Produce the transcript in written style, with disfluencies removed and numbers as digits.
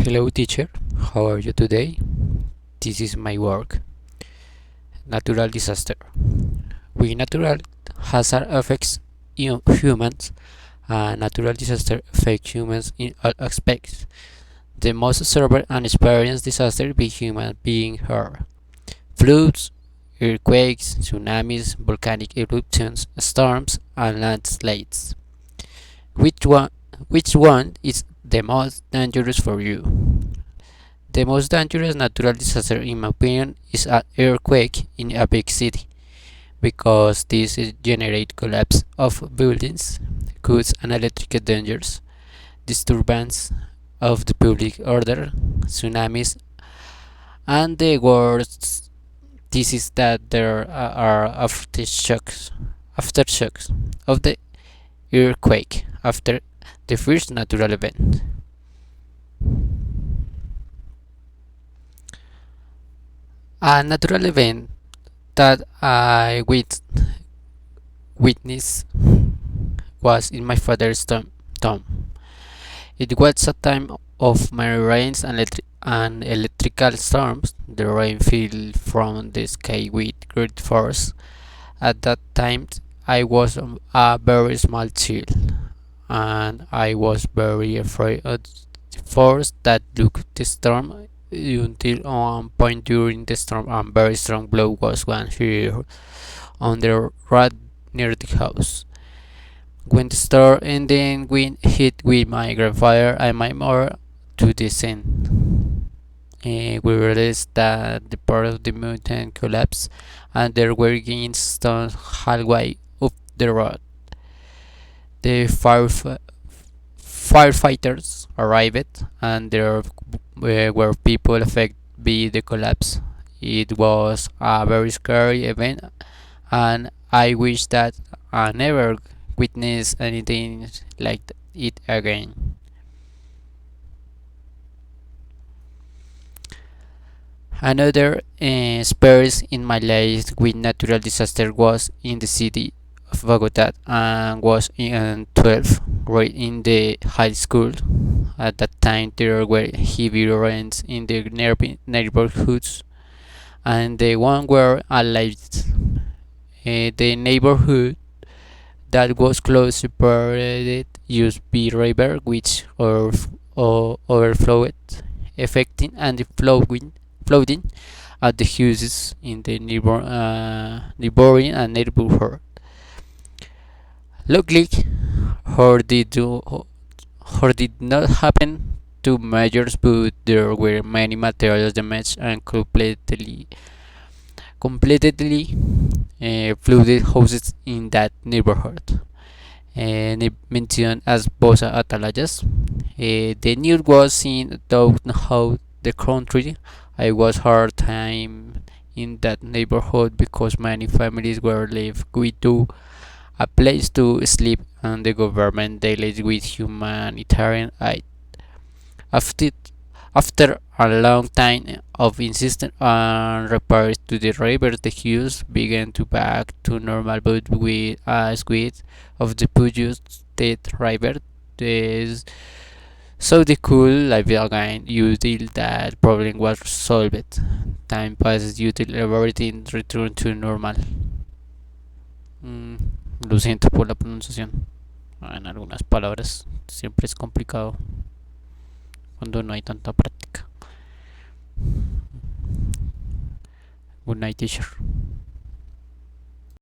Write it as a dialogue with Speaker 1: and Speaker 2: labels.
Speaker 1: Hello teacher, how are you today? This is my work. Natural disaster. We natural hazard affects humans and natural disaster affect humans in all aspects. The most observed and experienced disaster be human being here. Floods, earthquakes, tsunamis, volcanic eruptions, storms and landslides. Which one which one is the most dangerous for you? The most dangerous natural disaster, in my opinion, is an earthquake in a big city because this generates collapse of buildings, goods, and electrical dangers, disturbance of the public order, tsunamis, and the worst. This is that there are aftershocks of the earthquake after the first natural event. A natural event that I witnessed was in my father's tomb. It was a time of many rains and electrical storms. The rain fell from the sky with great force. At that time, I was a very small child, and I was very afraid of the force that took the storm until one point during the storm a very strong blow was one heard on the rod near the house. When the storm ended, wind hit with my grandfather and my mother to the scene. We realized that the part of the mountain collapsed and there were getting stones halfway up the road. The firefighters arrived and there were people affected by the collapse. It was a very scary event and I wish that I never witness anything like it again. Another experience in my life with natural disaster was in the city of Bogota and was in 12 right in the high school. At that time there were heavy rains in the neighborhoods and the one were alive. The neighborhood that was close to separated used be river which overflowed, affecting and flooding at the houses in the neighboring and neighborhood. Luckily, her did not happen to majors, but there were many materials damaged and completely flooded houses in that neighborhood. Mentioned as Bosa Atalayas. The news was seen though how the country I was hard time in that neighborhood because many families were left with a place to sleep and the government dealt with humanitarian aid. After, after a long time of insisting on repairs to the river, the Hughes began to back to normal, but with a squeeze of the Puget State River, the, so they could live again until that problem was solved. Time passes until everything returned to normal. Mm, lo siento por la pronunciación. En algunas palabras siempre es complicado cuando no hay tanta práctica. Good night, teacher.